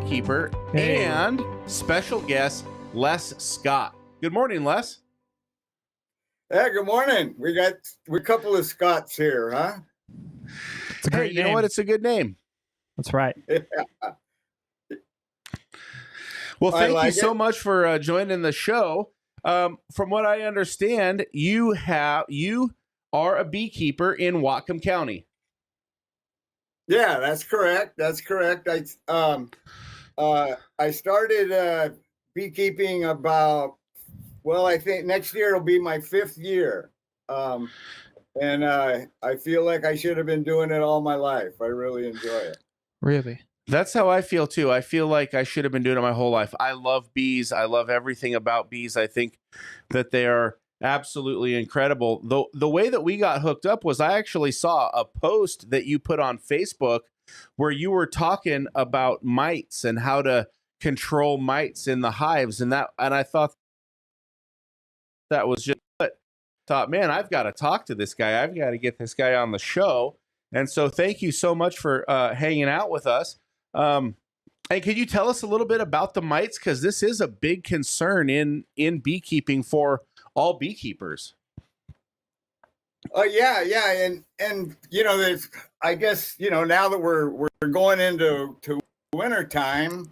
beekeeper, Hey. and special guest, Les Scott. Good morning, Les. Hey, good morning. We're a couple of Scots here, huh? It's a Hey, great you know name. what? It's a good name. That's right. Well, I thank you like so it. much for joining the show. From what I understand, you are a beekeeper in Whatcom County. Yeah, that's correct. That's correct. I started beekeeping I think next year will be my 5th year. And I feel like I should have been doing it all my life. I really enjoy it. Really? That's how I feel too. I feel like I should have been doing it my whole life. I love bees. I love everything about bees. I think that they are absolutely incredible. The way that we got hooked up was I actually saw a post that you put on Facebook where you were talking about mites and how to control mites in the hives, and I thought that was just thought, man, I've got to talk to this guy. I've got to get this guy on the show. And so thank you so much for hanging out with us. And could you tell us a little bit about the mites? Because this is a big concern in beekeeping for all beekeepers. Yeah, and there's, I guess, now that we're going into winter time,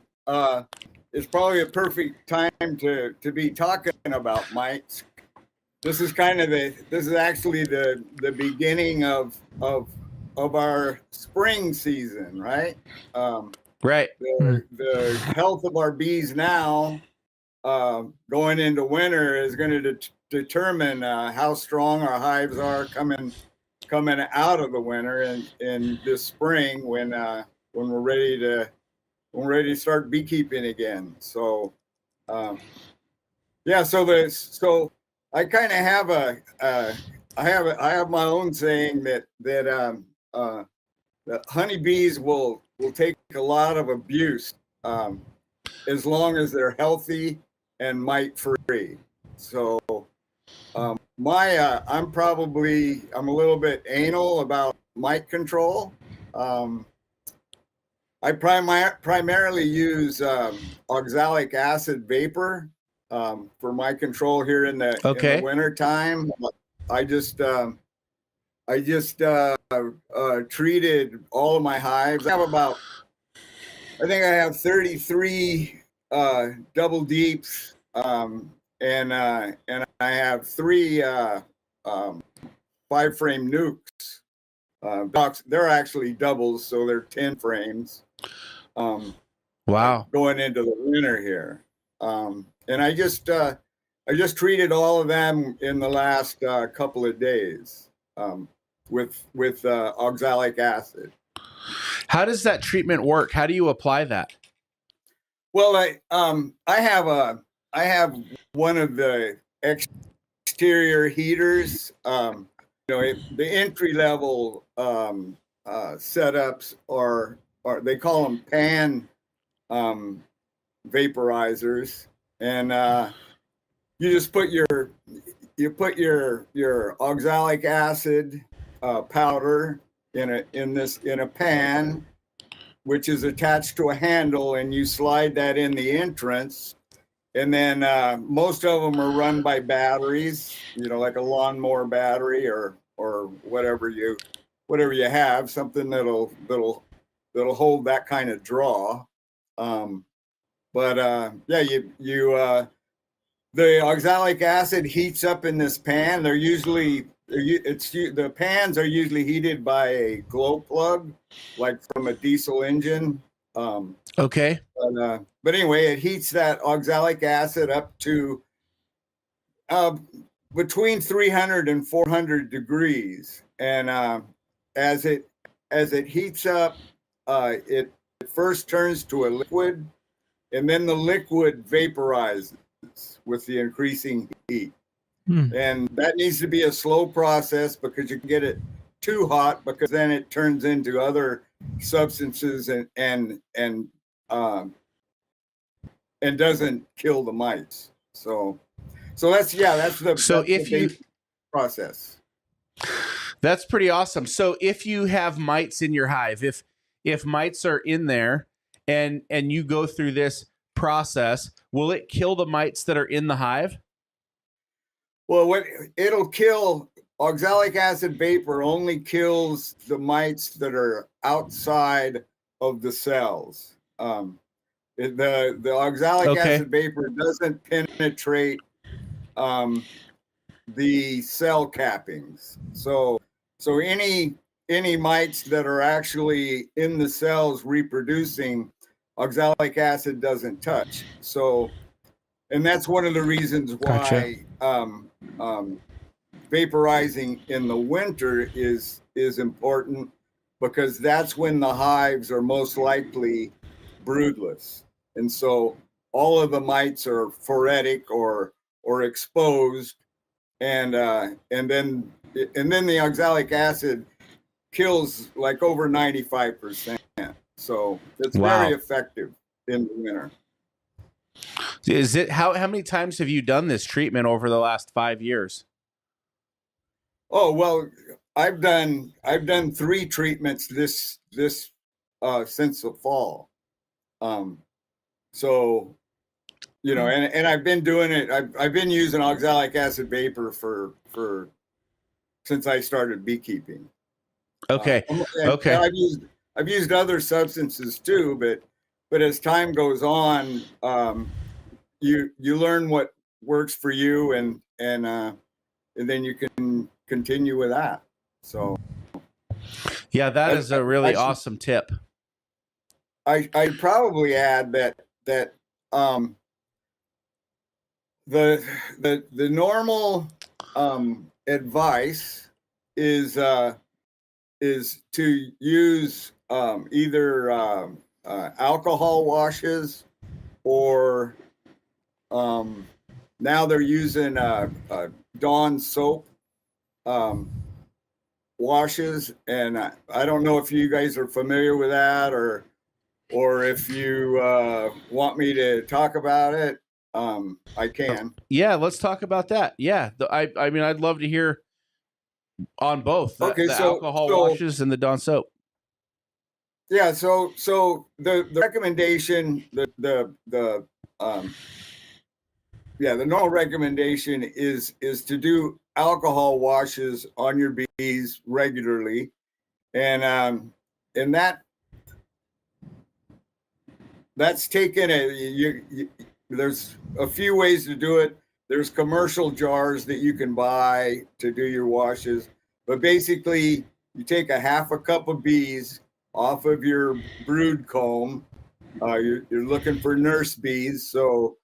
it's probably a perfect time to be talking about mites. This is actually the beginning of our spring season, right? Right. The health of our bees now, going into winter, is going to determine how strong our hives are coming out of the winter and in this spring when we're ready to start beekeeping again. So so I kind of have I have my own saying that honeybees will take a lot of abuse as long as they're healthy and mite free. So I'm a little bit anal about mite control. I primarily use oxalic acid vapor for my control here in the winter time. I just treated all of my hives. I think I have 33 double deeps, and I have 3 5-frame nucs. They're actually doubles, so they're 10 frames. Wow. Going into the winter here, and I just treated all of them in the last couple of days with oxalic acid. How does that treatment work? How do you apply that? Well, I have one of the exterior heaters. The entry level setups are they call them pan vaporizers, and you just put your oxalic acid powder in a pan, which is attached to a handle, and you slide that in the entrance. And then most of them are run by batteries, like a lawnmower battery or whatever you have, something that'll hold that kind of draw. The oxalic acid heats up in this pan. The pans are usually heated by a glow plug, like from a diesel engine. Okay. But anyway, it heats that oxalic acid up to between 300 and 400 degrees, and as it heats up, it first turns to a liquid, and then the liquid vaporizes with the increasing heat. And that needs to be a slow process, because you can get it too hot, because then it turns into other substances and doesn't kill the mites. So that's the process. That's pretty awesome. So if you have mites in your hive, if mites are in there and you go through this process, will it kill the mites that are in the hive? Well, what it'll kill, oxalic acid vapor only kills the mites that are outside of the cells. The oxalic Okay. acid vapor doesn't penetrate the cell cappings. So any mites that are actually in the cells reproducing, oxalic acid doesn't touch. So, and that's one of the reasons why vaporizing in the winter is important, because that's when the hives are most likely broodless, and so all of the mites are phoretic or exposed, and then the oxalic acid kills like over 95%. So it's very effective in the winter. Is it how many times have you done this treatment over the last 5 years? Oh, well, I've done 3 treatments this since the fall. So, you know, and I've been doing it. I've been using oxalic acid vapor for since I started beekeeping. Okay. And I've used other substances too, but as time goes on, you learn what works for you, and then you can continue with that. So yeah, that is a really awesome tip. I'd probably add that the normal advice is to use either alcohol washes, or now they're using Dawn soap washes, and I don't know if you guys are familiar with that, or if you want me to talk about it. I can. Yeah, let's talk about that. Yeah, I mean, I'd love to hear on both the alcohol washes and the Dawn soap. Yeah, so the recommendation, the normal recommendation is to do alcohol washes on your bees regularly, and that's taken there's a few ways to do it. There's commercial jars that you can buy to do your washes, but basically you take a half a cup of bees off of your brood comb. You're looking for nurse bees, so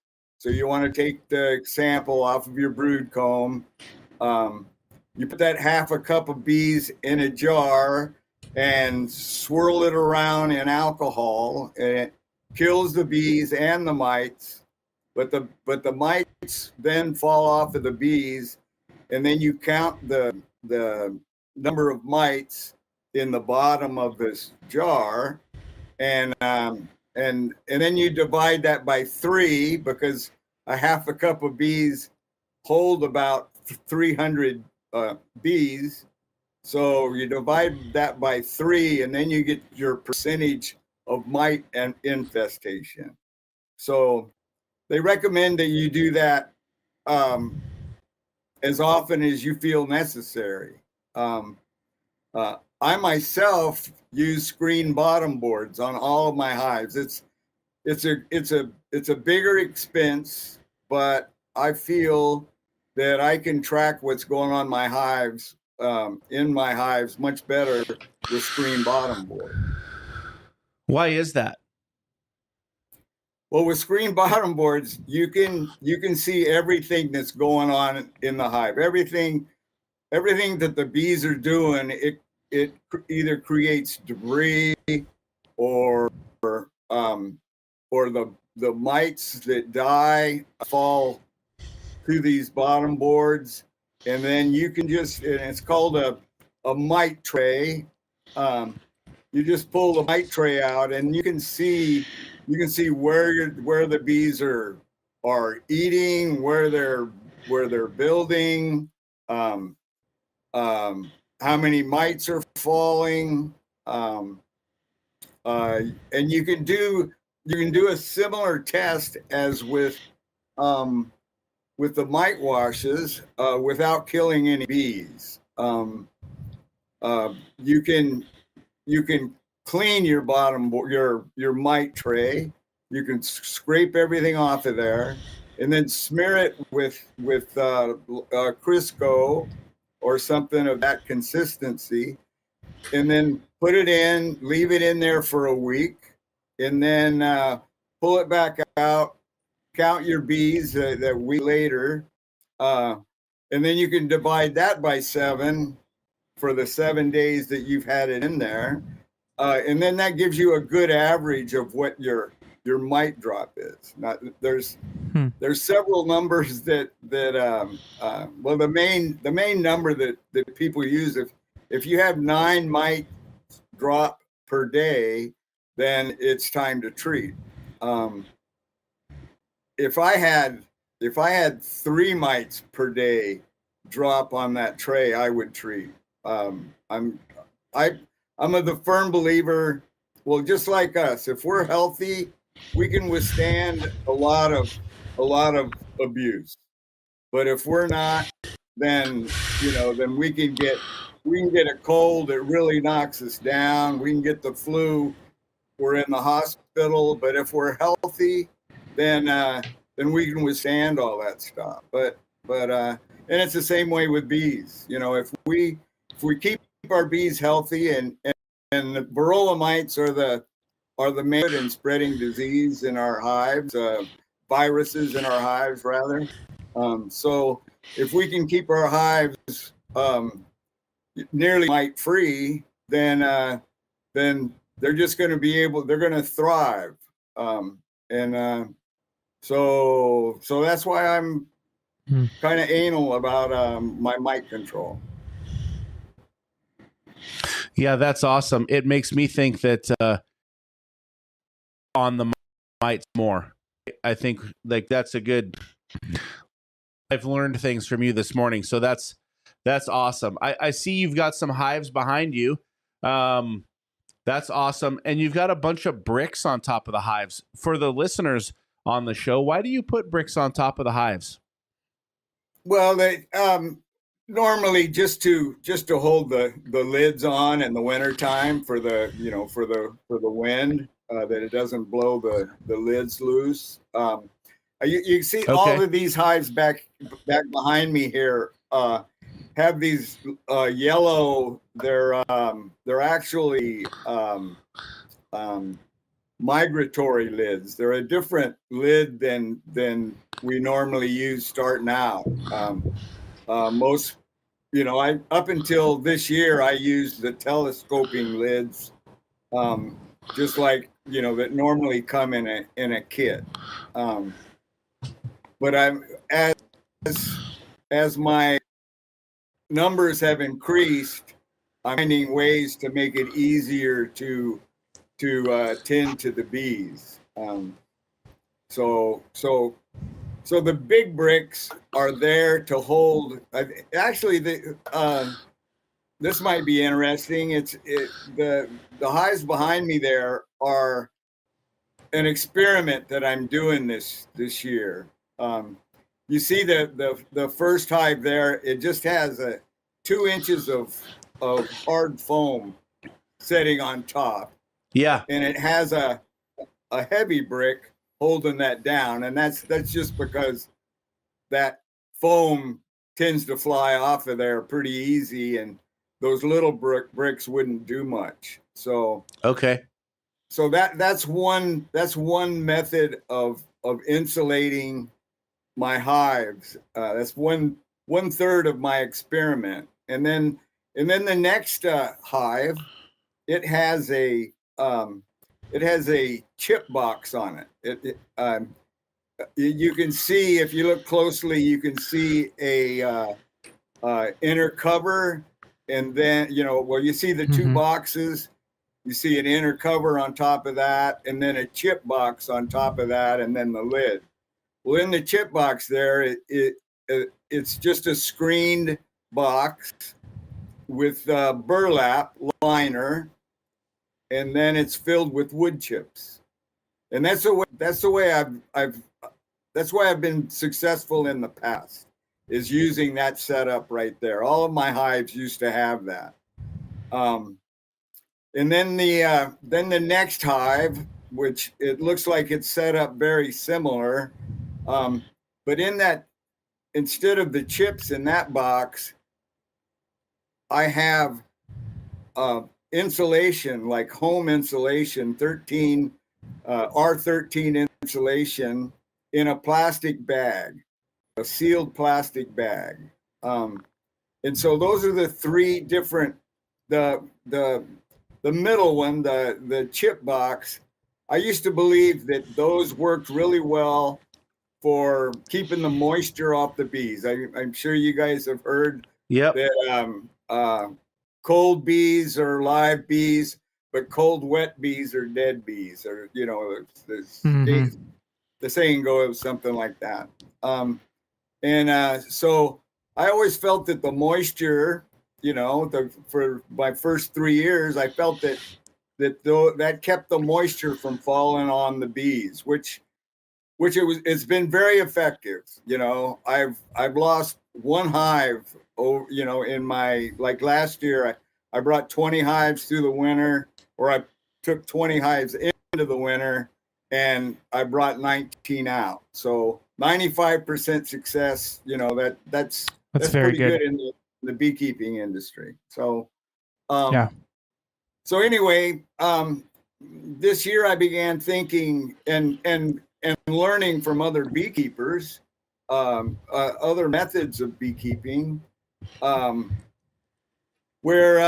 you want to take the sample off of your brood comb. You put that half a cup of bees in a jar and swirl it around in alcohol, and it kills the bees and the mites. But the mites then fall off of the bees, and then you count the number of mites in the bottom of this jar, and then you divide that by 3, because a half a cup of bees hold about 300 bees. So you divide that by 3, and then you get your percentage of mite and infestation. So they recommend that you do that as often as you feel necessary. I myself use screen bottom boards on all of my hives. It's a bigger expense, but I feel that I can track what's going on in my hives much better with screen bottom board. Why is that? Well, with screen bottom boards, you can see everything that's going on in the hive. Everything that the bees are doing, it either creates debris, or the mites that die fall through these bottom boards, and then you can and it's called a mite tray. You just pull the mite tray out, and you can see where the bees are eating, where they're building, how many mites are falling, And you can do a similar test as with the mite washes without killing any bees. You can clean your your mite tray. You can scrape everything off of there, and then smear it with Crisco or something of that consistency, and then put it in, leave it in there for a week, and then pull it back out, count your bees that week later, and then you can divide that by 7 for the 7 days that you've had it in there, and then that gives you a good average of what your mite drop is. Now, there's several numbers that well, the main number that people use, if you have 9 mite drop per day, then it's time to treat. If I had 3 mites per day drop on that tray, I would treat. I'm of the firm believer. Well, just like us, if we're healthy, we can withstand a lot of abuse. But if we're not, then then we can get a cold that really knocks us down. We can get the flu. We're in the hospital. But if we're healthy, then we can withstand all that stuff. But and it's the same way with bees. If we keep our bees healthy, and the varroa mites are the main in spreading disease in our hives, viruses in our hives rather. So if we can keep our hives nearly mite free, then they're just going to they're going to thrive. So that's why I'm kind of anal about my mite control. Yeah, that's awesome. It makes me think that on the mites more. I think that's a good. I've learned things from you this morning, so that's awesome. I see you've got some hives behind you. That's awesome, and you've got a bunch of bricks on top of the hives. For the listeners on the show, why do you put bricks on top of the hives? Well, they normally just to hold the lids on in the wintertime for the for the wind, that it doesn't blow the lids loose. You see all of these hives back behind me here have these yellow. They're actually migratory lids. They're a different lid than we normally use starting out. Most, I up until this year I used the telescoping lids, just like that normally come in a kit. But as my numbers have increased, I'm finding ways to make it easier to tend to the bees. So the big bricks are there to hold. Actually, this might be interesting. The hives behind me there are an experiment that I'm doing this year. You see the first hive there. It just has 2 inches of hard foam setting on top. Yeah, and it has a heavy brick holding that down, and that's just because that foam tends to fly off of there pretty easy, and those little bricks wouldn't do much. So so that's one method of insulating my hives. That's one third of my experiment. And then the next hive, it has a chip box on it. You can see, if you look closely, you can see a inner cover, and then you see the 2 boxes. You see an inner cover on top of that, and then a chip box on top of that, and then the lid. Well, in the chip box there, it's just a screened box with burlap liner, and then it's filled with wood chips. And that's the way that's why I've been successful in the past, is using that setup right there. All of my hives used to have that. And then the next hive, which it looks like it's set up very similar, but in that, instead of the chips in that box, I have insulation, like home insulation, R13 insulation in a plastic bag, a sealed plastic bag. And so those are the three different, the middle one, the chip box. I used to believe that those worked really well for keeping the moisture off the bees. I'm sure you guys have heard that cold bees are live bees, but cold, wet bees are dead bees, or, you know, the saying goes something like that. So I always felt that the moisture, you know, for my first 3 years, I felt that kept the moisture from falling on the bees, which it's been very effective. You know, I've lost one hive, you know, in my, like last year, I brought 20 hives through the winter, or I took 20 hives into the winter, and I brought 19 out. So 95% success, you know, that's very pretty good in the beekeeping industry. So, yeah. So anyway, this year I began thinking and learning from other beekeepers, other methods of beekeeping, where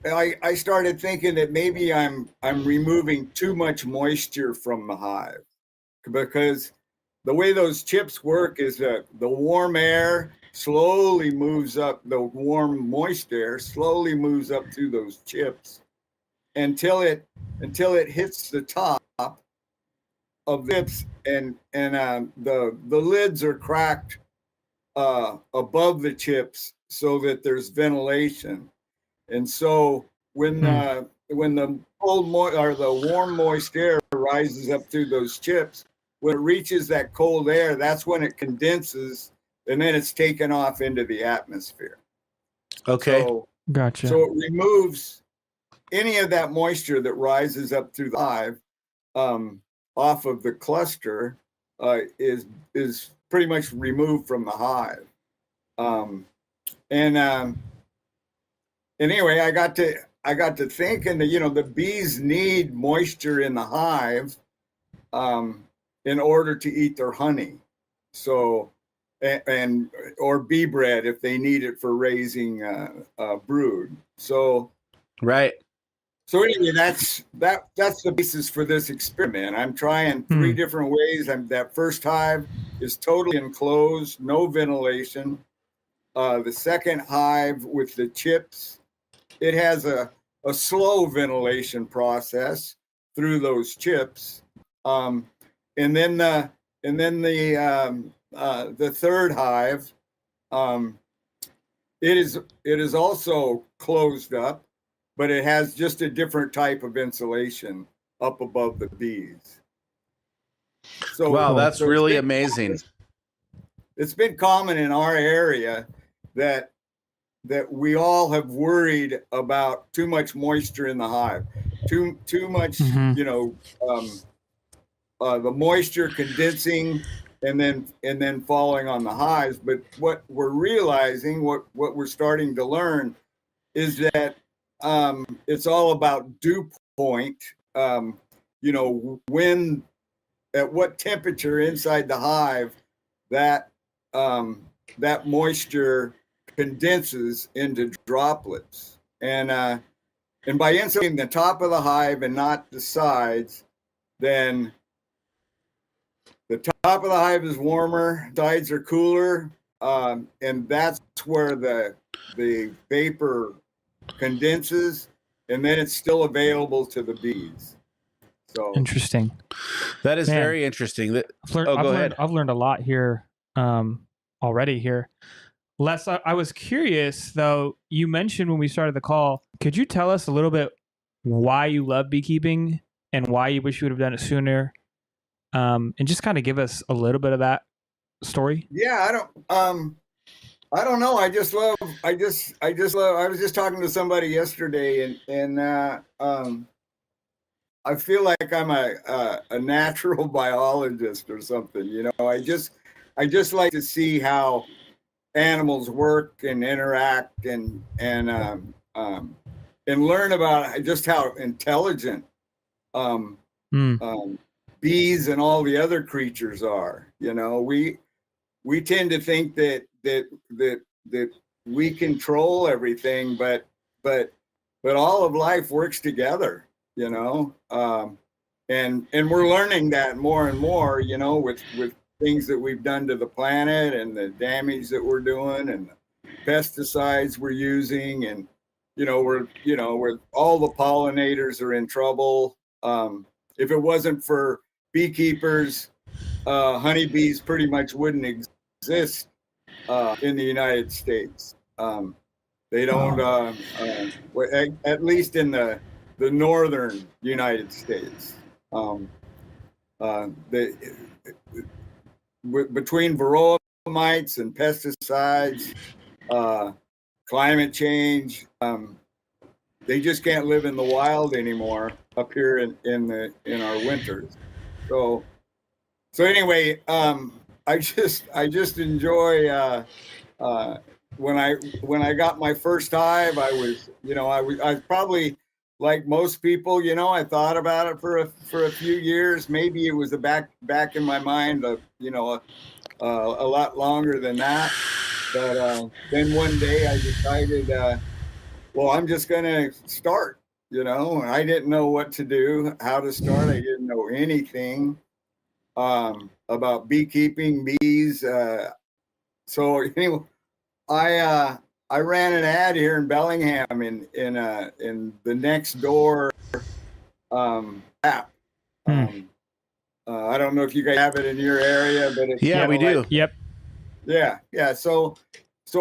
I started thinking that maybe I'm removing too much moisture from the hive, because the way those chips work is that the warm air slowly moves up, the warm moist air slowly moves up through those chips until it hits the top of the chips, and the lids are cracked above the chips so that there's ventilation. And so when the cold or the warm moist air rises up through those chips, when it reaches that cold air, that's when it condenses, and then it's taken off into the atmosphere. Okay. So, Gotcha. So it removes any of that moisture that rises up through the hive off of the cluster, is pretty much removed from the hive. Anyway, I got to thinking that, you know, the bees need moisture in the hive in order to eat their honey. So, or bee bread if they need it for raising brood. So, right. So anyway, that's the basis for this experiment. I'm trying 3 different ways. That first hive is totally enclosed, no ventilation. The second hive with the chips, it has a slow ventilation process through those chips, and then the third hive, it is also closed up, but it has just a different type of insulation up above the bees. So wow, that's really amazing. It's been common in our area that we all have worried about too much moisture in the hive, too much, you know, the moisture condensing and then falling on the hives. But what we're realizing, what we're starting to learn, is that it's all about dew point. You know, at what temperature inside the hive that moisture condenses into droplets, and by insulating the top of the hive and not the sides, then the top of the hive is warmer, sides are cooler, and that's where the vapor condenses, and then it's still available to the bees. So interesting. That is very interesting. I've learned a lot here already here. Les, I was curious though, you mentioned when we started the call, could you tell us a little bit why you love beekeeping and why you wish you would have done it sooner. And just kind of give us a little bit of that story. Yeah, I don't know. I just love. I was just talking to somebody yesterday, and I feel like I'm a natural biologist or something. You know, I just like to see how animals work and interact and learn about just how intelligent um, bees and all the other creatures are. You know, we tend to think that we control everything, but all of life works together. You know, and we're learning that more and more. You know, with things that we've done to the planet and the damage that we're doing and the pesticides we're using, and we're all the pollinators are in trouble. If it wasn't for beekeepers, honeybees pretty much wouldn't exist in the United States. They don't, at least in the northern United States. Between varroa mites and pesticides, climate change, they just can't live in the wild anymore up here in our winters. So anyway, I just enjoy when I got my first hive. I was probably like most people. I thought about it for a few years. Maybe it was back in my mind of a lot longer than that. But then one day I decided, well, I'm just going to start. I didn't know what to do, how to start. I didn't know anything about beekeeping, bees. So anyway, I ran an ad here in Bellingham in the next door app. I don't know if you guys have it in your area, but it's we do. Yep. Yeah. So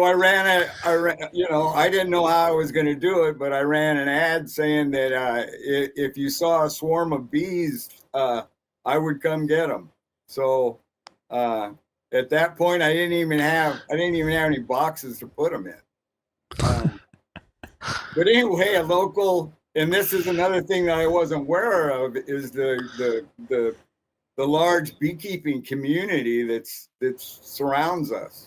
I ran I didn't know how I was going to do it, but I ran an ad saying that if you saw a swarm of bees, I would come get them. So at that point, I didn't even have any boxes to put them in. But anyway, a local, and this is another thing that I wasn't aware of, is the large beekeeping community that surrounds us.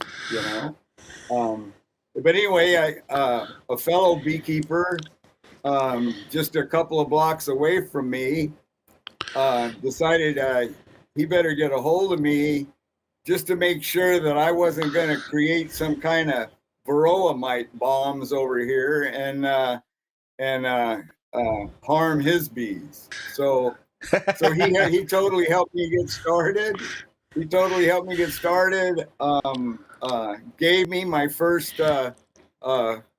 But anyway, a fellow beekeeper, just a couple of blocks away from me, decided he better get a hold of me just to make sure that I wasn't going to create some kind of varroa mite bombs over here and harm his bees. So he totally helped me get started. Gave me my first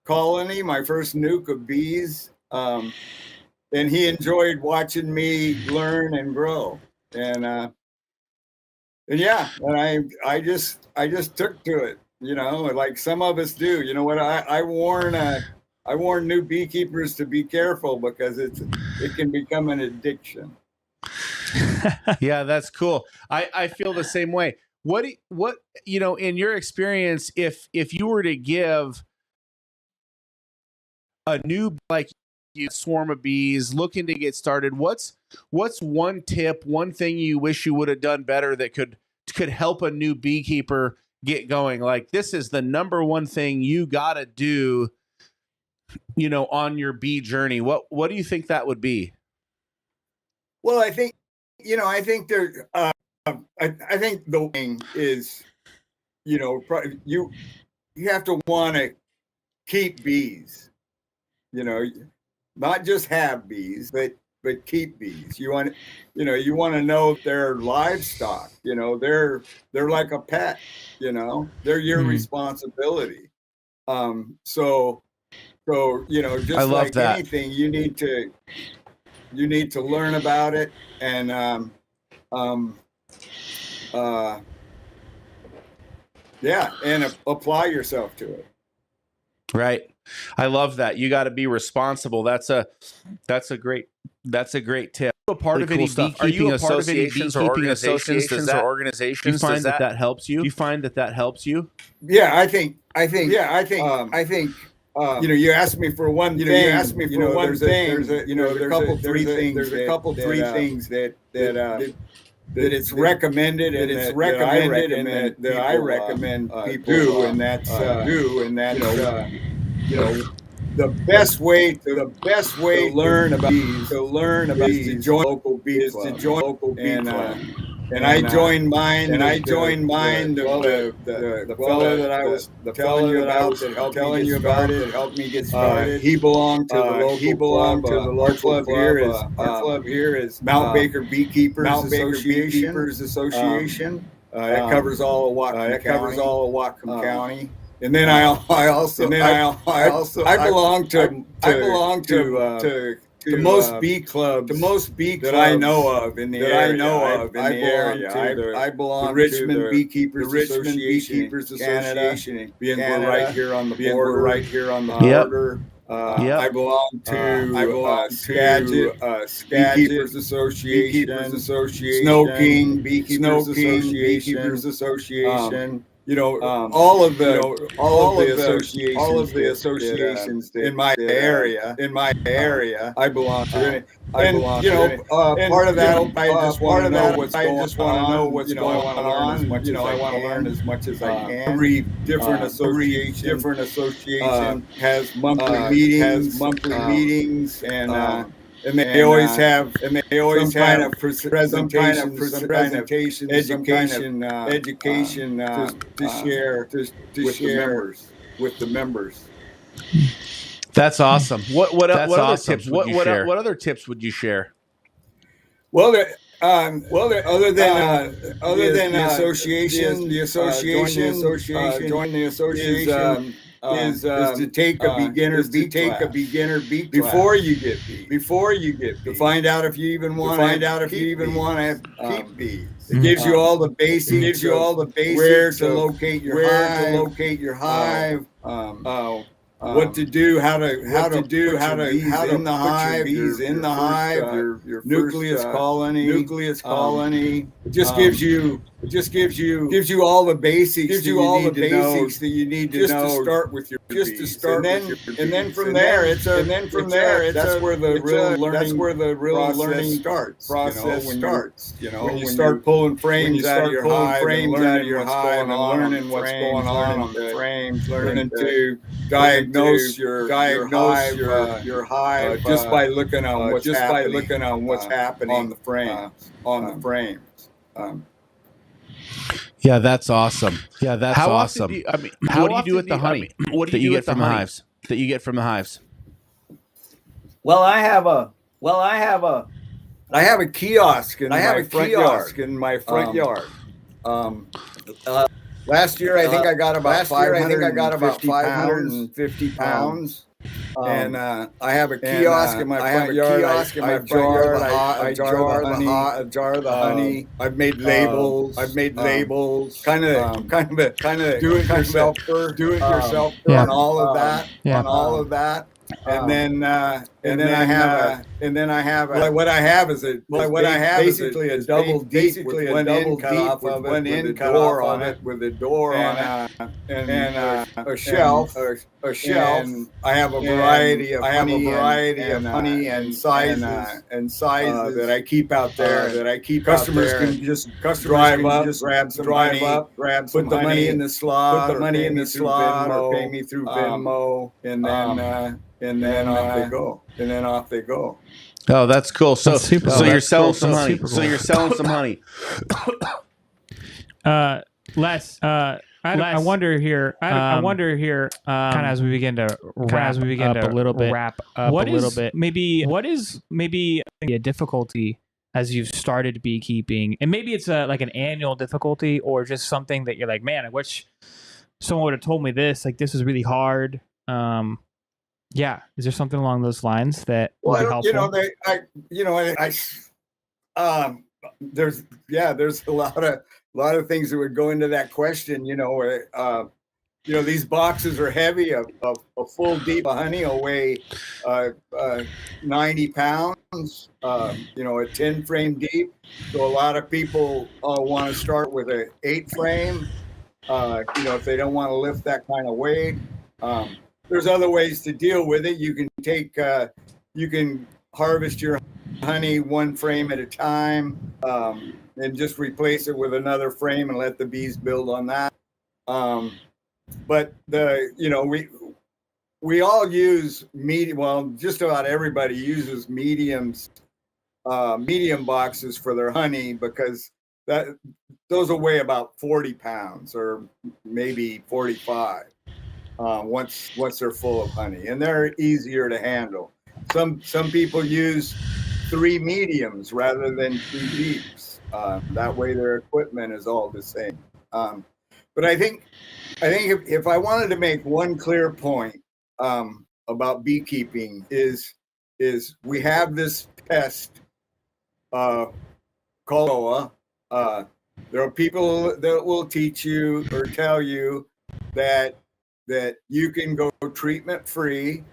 colony, my first nuke of bees, and he enjoyed watching me learn and grow. And I just took to it, like some of us do. You know what? I warn new beekeepers to be careful because it can become an addiction. Yeah, that's cool. I feel the same way. What in your experience, if you were to give a new swarm of bees looking to get started, what's one tip, one thing you wish you would have done better that could help a new beekeeper get going? Like, this is the number one thing you got to do, on your bee journey. What do you think that would be? Well, I think there. I think the thing is, you have to want to keep bees. Not just have bees, but keep bees. You want to know their livestock. They're like a pet. They're your responsibility. So just I love like that. anything, you need to learn about it and and apply yourself to it. Right. I love that. You got to be responsible. That's a great tip. A part of any beekeeping associations or organizations? Does that organizations? you find that helps you? Do you find that helps you? Yeah, I think, you asked me for one thing. You asked me for one thing. There's a couple, three things that it's recommended, and it's recommended, and that I recommend people do, and that's the best way to learn about bees is to join local bee club. And I joined mine. The fellow that I was telling you about that helped me get started. He belonged to the local club here. Our club here is Mount Baker Beekeepers Association. It covers all of Whatcom County. And then I belong to the most bee clubs that I know of in the area. I belong to the Richmond Beekeepers Association, being we're right here on the border. I belong to Skagit Beekeepers Association, Snow King Beekeepers Association. All of the associations that, in my area, I belong to. Part of that, I just want to know what's going on. As much as I want to learn as much as I can. Every different association has monthly meetings, and they always have some kind of presentation, education to share with the members. That's awesome. What other tips would you share? What other tips would you share? Well, other than the association, join the association. Is to take a beginner beat before you get bees. To find out if you even want to keep bees. It gives you all the basics. Where to locate your hive. What to do, how to put bees in the hive, your nucleus colony. It just gives you all the basics that you need to know to start with your bees. And then from there that's where the real learning starts. When you start pulling frames out of your hive and learning what's going on on the frames, learning to diagnose your hive just by looking on what's happening on the frames. Yeah, that's awesome. How awesome. What do you do with the honey? What do you get from the hives? That you get from the hives? Well, I have a kiosk in my front yard. Last year, I think I got about 550 pounds. And I have a kiosk in my front yard. I jar the honey. I've made labels. Kind of do it yourself on all of that. And then I have what I have is basically a double deep with one end cut off of it with a door on it and a shelf. And I have a variety of honey and sizes that I keep out there. Customers can just drive up, grab some put the money in the slot, or pay me through Venmo, and then off they go. Oh, that's cool. So you're selling some honey. Cool. So you're selling some honey. Les, I wonder here. Kind of as we begin to wrap up a little bit. What is maybe a difficulty as you've started beekeeping, and maybe it's like an annual difficulty, or just something that you're like, man, I wish someone would have told me this. Like, this is really hard. Yeah, is there something along those lines that would be helpful? There's a lot of things that would go into that question. these boxes are heavy. A full deep of honey will weigh 90 pounds, a 10 frame deep. So a lot of people want to start with an 8 frame, if they don't want to lift that kind of weight. There's other ways to deal with it. You can harvest your honey 1 frame at a time, and just replace it with another frame and let the bees build on that. But we all use medium. Well, just about everybody uses medium boxes for their honey, because those will weigh about 40 pounds or maybe 45 once they're full of honey, and they're easier to handle. Some people use 3 mediums rather than 3 deeps. That way their equipment is all the same. But I think if I wanted to make one clear point about beekeeping is we have this pest called varroa. There are people that will teach you or tell you that you can go treatment free,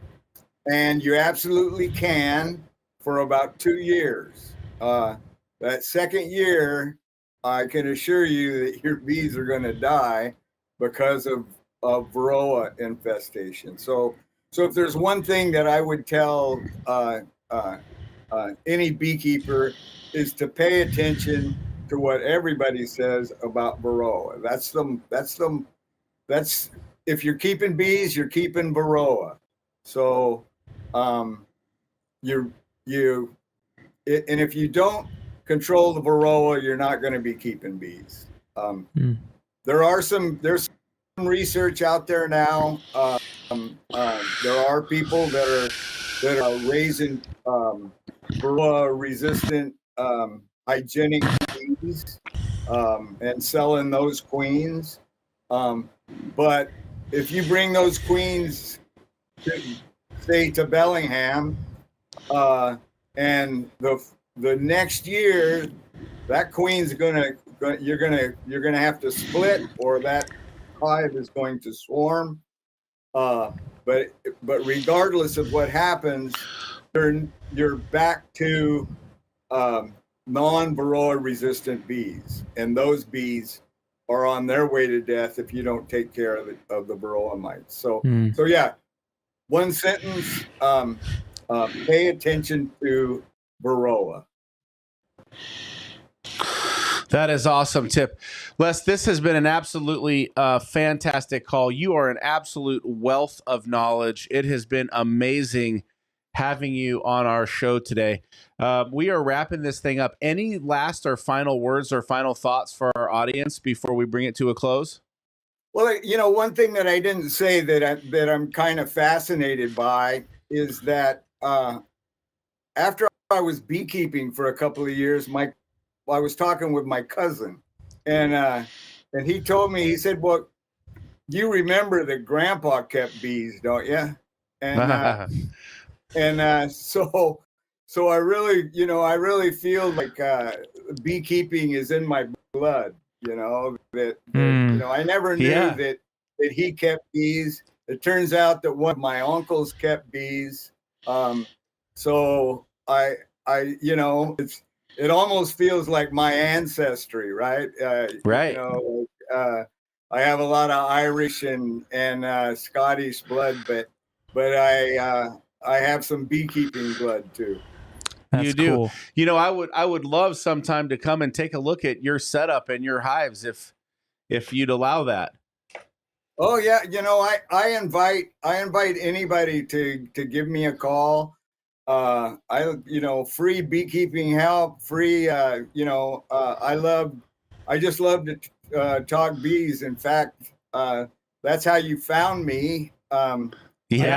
and you absolutely can for about 2 years. That second year, I can assure you that your bees are going to die because of varroa infestation. So if there's one thing that I would tell any beekeeper, is to pay attention to what everybody says about varroa. That's if you're keeping bees, you're keeping varroa. So and if you don't control the varroa, you're not going to be keeping bees. There's some research out there now. There are people that are raising varroa resistant hygienic bees and selling those queens. But if you bring those queens to Bellingham, and the next year, that queen's you're gonna have to split, or that hive is going to swarm. But regardless of what happens, you're back to non-varroa resistant bees, and those bees are on their way to death if you don't take care of the varroa mites. So yeah, one sentence: pay attention to varroa. That is awesome, Tip. Les, this has been an absolutely fantastic call. You are an absolute wealth of knowledge. It has been amazing having you on our show today. We are wrapping this thing up. Any last or final words or final thoughts for our audience before we bring it to a close? Well, one thing that I didn't say that I'm kind of fascinated by is that after I was beekeeping for a couple of years, I was talking with my cousin, and he told me, he said, "Well, you remember that Grandpa kept bees, don't you?" And so I really feel like beekeeping is in my blood. I never knew that he kept bees. It turns out that one of my uncles kept bees. So it almost feels like my ancestry, right? Right. I have a lot of Irish and Scottish blood, but I have some beekeeping blood too. That's you do. Cool. I would love sometime to come and take a look at your setup and your hives if you'd allow that. Oh yeah, I invite anybody to give me a call. Free beekeeping help, free. I just love to talk bees. In fact, that's how you found me. I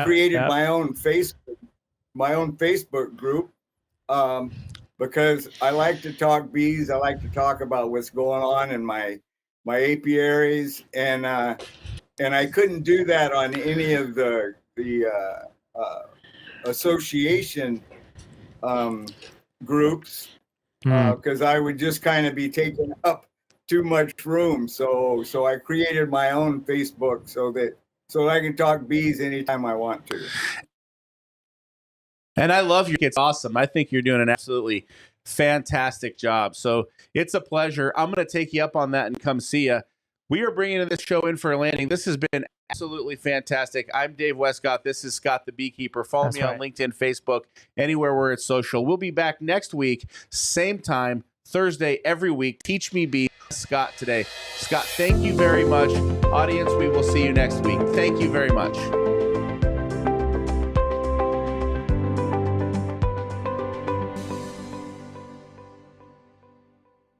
created my own Facebook group because I like to talk bees. I like to talk about what's going on in my apiaries, and I couldn't do that on any of the association groups because I would just kind of be taking up too much room. So I created my own Facebook so I can talk bees anytime I want to. And I love your kids. Awesome. I think you're doing an absolutely fantastic job. So it's a pleasure. I'm going to take you up on that and come see you. We are bringing this show in for a landing. This has been absolutely fantastic. I'm Dave Wescott. This is Scott the Beekeeper. Follow me on LinkedIn, Facebook, anywhere where it's social. We'll be back next week, same time, Thursday every week. Teach Me Bee, Scott today. Scott, thank you very much. Audience, we will see you next week. Thank you very much.